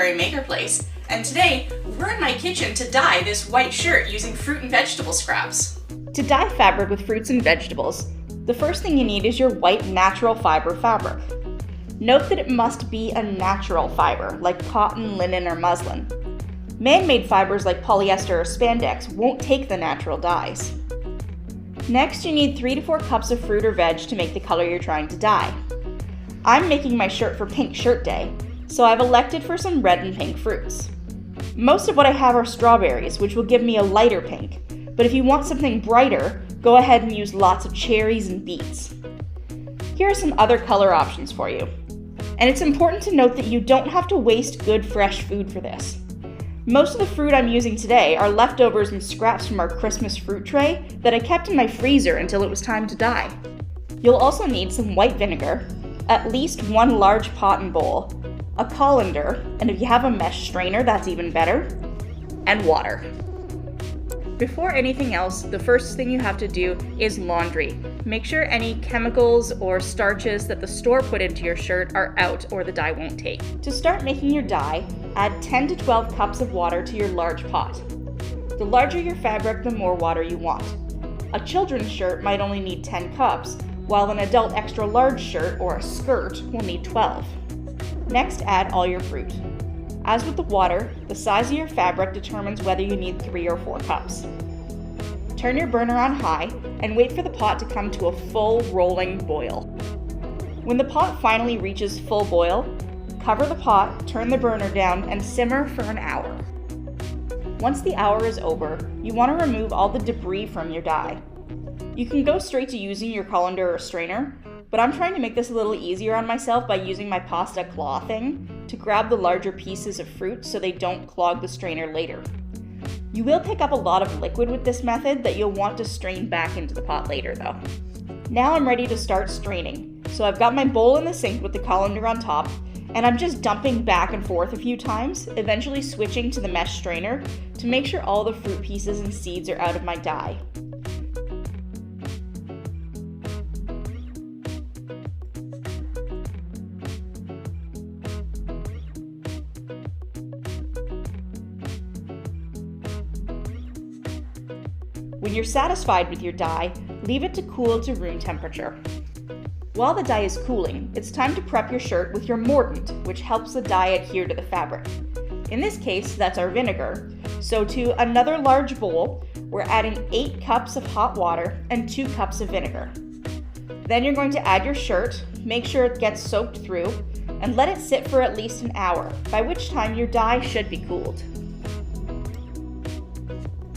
Strawberry Maker Place, and today we're in my kitchen to dye this white shirt using fruit and vegetable scraps. To dye fabric with fruits and vegetables, the first thing you need is your white natural fiber fabric. Note that it must be a natural fiber, like cotton, linen, or muslin. Man-made fibers like polyester or spandex won't take the natural dyes. Next, you need 3 to 4 cups of fruit or veg to make the color you're trying to dye. I'm making my shirt for Pink Shirt Day, so I've elected for some red and pink fruits. Most of what I have are strawberries, which will give me a lighter pink, but if you want something brighter, go ahead and use lots of cherries and beets. Here are some other color options for you. And it's important to note that you don't have to waste good fresh food for this. Most of the fruit I'm using today are leftovers and scraps from our Christmas fruit tray that I kept in my freezer until it was time to dye. You'll also need some white vinegar, at least 1 large pot and bowl, a colander, and if you have a mesh strainer, that's even better, and water. Before anything else, the first thing you have to do is laundry. Make sure any chemicals or starches that the store put into your shirt are out or the dye won't take. To start making your dye, add 10 to 12 cups of water to your large pot. The larger your fabric, the more water you want. A children's shirt might only need 10 cups, while an adult extra large shirt or a skirt will need 12. Next, add all your fruit. As with the water, the size of your fabric determines whether you need 3 or 4 cups. Turn your burner on high and wait for the pot to come to a full rolling boil. When the pot finally reaches full boil, cover the pot, turn the burner down, and simmer for an hour. Once the hour is over, you want to remove all the debris from your dye. You can go straight to using your colander or strainer, but I'm trying to make this a little easier on myself by using my pasta claw thing to grab the larger pieces of fruit so they don't clog the strainer later. You will pick up a lot of liquid with this method that you'll want to strain back into the pot later though. Now I'm ready to start straining, so I've got my bowl in the sink with the colander on top, and I'm just dumping back and forth a few times, eventually switching to the mesh strainer to make sure all the fruit pieces and seeds are out of my dye. When you're satisfied with your dye, leave it to cool to room temperature. While the dye is cooling, it's time to prep your shirt with your mordant, which helps the dye adhere to the fabric. In this case, that's our vinegar. So to another large bowl, we're adding 8 cups of hot water and 2 cups of vinegar. Then you're going to add your shirt, make sure it gets soaked through, and let it sit for at least an hour, by which time your dye should be cooled.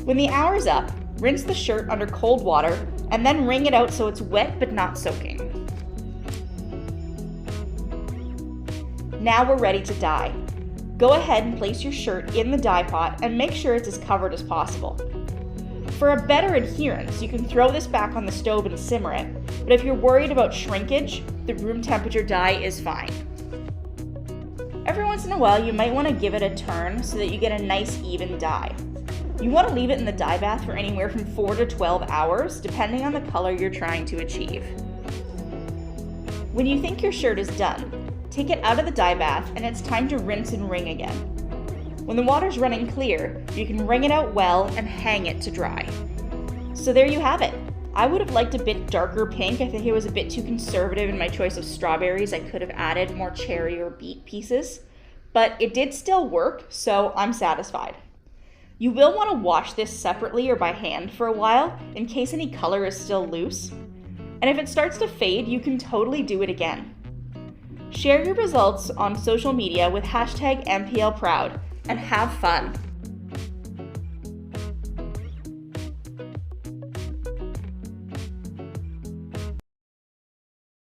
When the hour's up, rinse the shirt under cold water and then wring it out so it's wet but not soaking. Now we're ready to dye. Go ahead and place your shirt in the dye pot and make sure it's as covered as possible. For a better adherence, you can throw this back on the stove and simmer it, but if you're worried about shrinkage, the room temperature dye is fine. Every once in a while, you might want to give it a turn so that you get a nice even dye. You want to leave it in the dye bath for anywhere from 4 to 12 hours, depending on the color you're trying to achieve. When you think your shirt is done, take it out of the dye bath and it's time to rinse and wring again. When the water's running clear, you can wring it out well and hang it to dry. So there you have it. I would have liked a bit darker pink. I think it was a bit too conservative in my choice of strawberries. I could have added more cherry or beet pieces, but it did still work, so I'm satisfied. You will want to wash this separately or by hand for a while in case any color is still loose. And if it starts to fade, you can totally do it again. Share your results on social media with #MPLProud and have fun.